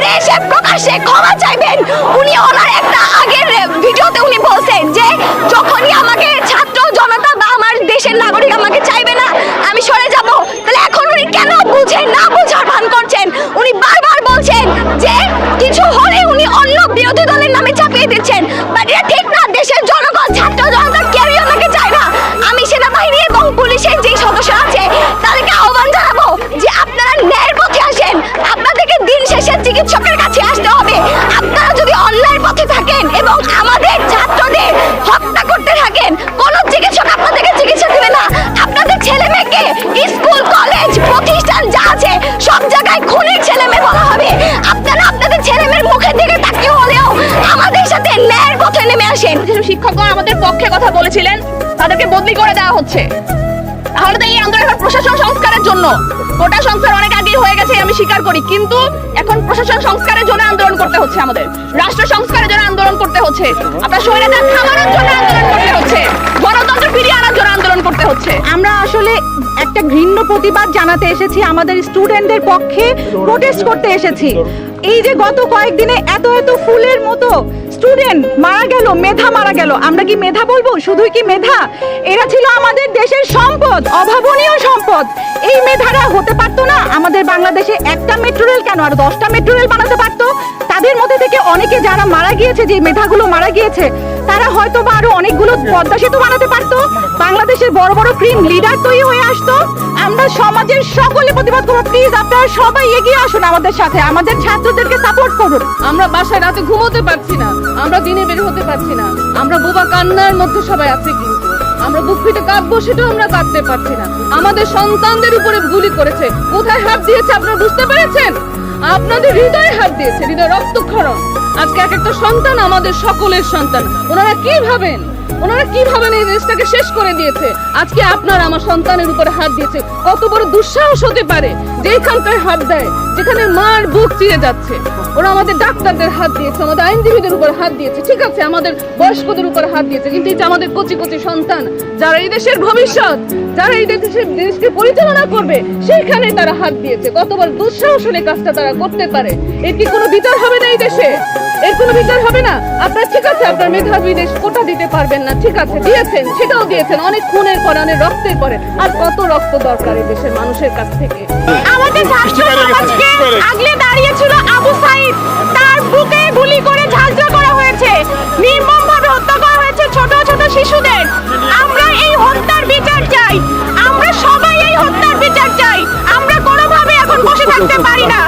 বাইরে এসে প্রকাশ্যে ক্ষমা চাইবেন। উনি ওনার একটা আগের ভিডিওতে উনি বলছেন যে যখনই আমাকে ছাত্র জনতা বা আমার দেশের নাগরিক আমাকে চাইবে না আমি সরে যাব। তাহলে এখন উনি কেন বুঝেন না বুঝার ভান করছেন? উনি বারবার বলছেন যে কিছু হলে উনি অন্য বিরোধী দলের নামে চাপিয়ে দিচ্ছেন, বাট এটা ঠিক না। দেশের জনগণ ছাত্র জনতা কেউই আমাকে চায় না। আমি সেনাবাহিনী এবং পুলিশের যে সদস্য আছে তাদেরকে আহ্বান জানাবো যে আপনারা ন্যায়ের পথে আসেন। আপনাদেরকে দিন শেষে চিকিৎসকের কাছে আসতে হবে। আপনারা যদি অন্যায়ের পথে থাকেন এবং আমাদের ছাত্রদের হত্যা করতে থাকেন, কোন চিকিৎসক আপনাদেরকে চিকিৎসা দেবে না। আপনাদের ছেলে মেয়েকে স্কুল কলেজ প্রতিষ্ঠান যা আছে সব জায়গায় খুনের ছেলে মেয়ে বলা হবে। আপনারা আপনাদের ছেলে মেয়ের মুখের দিকে তাকিয়ে হলেও আমাদের সাথে ন্যায়ের পথে নেমে আসেন। শিক্ষকগণ আমাদের পক্ষে কথা বলেছিলেন, তাদেরকে বদলি করে দেওয়া হচ্ছে। তাহলে তো এই আন্দোলন প্রশাসন সংস্কারের জন্য, কোটা সংস্কার অনেক আগেই হয়ে গেছে আমি স্বীকার করি, কিন্তু এখন প্রশাসন সংস্কারের জন্য আন্দোলন করতে হচ্ছে, আমাদের রাষ্ট্র সংস্কারের জন্য আন্দোলন করতে হচ্ছে, আপনার স্বৈরাচার থামানোর জন্য আন্দোলন করতে হচ্ছে, গণতন্ত্র ফিরিয়ে আনার জন্য আন্দোলন করতে হচ্ছে। আমরা আসলে একটা ঘৃণ্য প্রতিবাদ জানাতে এসেছি, আমাদের স্টুডেন্টদের পক্ষে প্রোটেস্ট করতে এসেছি। এই যে গত কয়েকদিনে এত এত ফুলের মতো স্টুডেন্ট মারা গেল, মেধা মারা গেল, আমরা কি মেধা বলবো? শুধুই কি মেধা? এরা ছিল আমাদের দেশের সম্পদ, অভাবনীয় সম্পদ। এই মেধারা হতে পারতো না আমাদের বাংলাদেশে একটা মেট্রো রেল কেন আর 10টা মেট্রো রেল বানাতে পারতো। তাদের মধ্যে থেকে অনেকে যারা মারা গিয়েছে, যে মেধাগুলো মারা গিয়েছে, তারা হয়তো বা আরো অনেকগুলো পদ্মা সেতু বানাতে পারতো, বাংলাদেশের বড় বড় ক্রিম লিডার তৈরি হয়ে আসতো। আমরা সমাজের সকলে প্রতিবাদ করবো। প্লিজ আপনারা সবাই এগিয়ে আসুন আমাদের সাথে, আমাদের ছাত্রদেরকে সাপোর্ট করুন। আমরা বাসায় রাতে ঘুমোতে পারছি না, আমরা দিনে বের হতে পারছি না, আমরা বোবা কান্নার মধ্যে সবাই আছি, কিন্তু আমরা বুক ফিটে কাঁদবো সেটাও আমরা কাঁদতে পারছি না। আমাদের সন্তানদের উপরে গুলি করেছে, কোথায় হাত দিয়েছে আপনারা বুঝতে পেরেছেন? আপনাদের হৃদয়ে হাত দিয়েছে, হৃদয় রক্তক্ষরণ। আজকে এক একটা সন্তান আমাদের সকলের সন্তান। ওনারা কি ভাবেন এই দেশটাকে শেষ করে দিয়েছে? আজকে আপনারা আমার সন্তানের উপরে হাত দিয়েছে, কত বড় দুঃসাহস হতে পারে যেখানটায় হাত দেয়, যেখানে মার বুক চিরে যাচ্ছে। ওরা আমাদের ডাক্তারদের হাত দিয়েছে, আমাদের আইনজীবীদের উপর হাত দিয়েছে, ঠিক আছে, আমাদের বয়স্কদের উপর হাত দিয়েছে, কিন্তু এটা আমাদের কচি কচি সন্তান, যারা এই দেশের ভবিষ্যৎ, যারা এই দেশকে পরিচালনা করবে, সেইখানে তারা হাত দিয়েছে। কত বড় দুঃসাহস হলে কাজটা তারা করতে পারে? এর কি কোনো বিচার হবে না এই দেশে? এর কোনো বিচার হবে না? আপনার ঠিক আছে, আপনার মেধাবী দেশ কোটা দিতে পারবেন না, ঠিক আছে, দিয়েছেন, সেটাও দিয়েছেন, অনেক খুনের পরে, অনেক রক্তের পরে। আর কত রক্ত দরকার এই দেশের মানুষের কাছ থেকে? আমাদের ছাত্র সমাজকে আগলে দাঁড়িয়েছিল আবু সাইদ, তার বুকে গুলি করে ঝাঁঝরা করা হয়েছে, নির্মমভাবে হত্যা করা হয়েছে ছোট ছোট শিশুদের। আমরা এই হত্যার বিচার চাই, আমরা সবাই এই হত্যার বিচার চাই। আমরা কোনোভাবে এখন বসে থাকতে পারি না।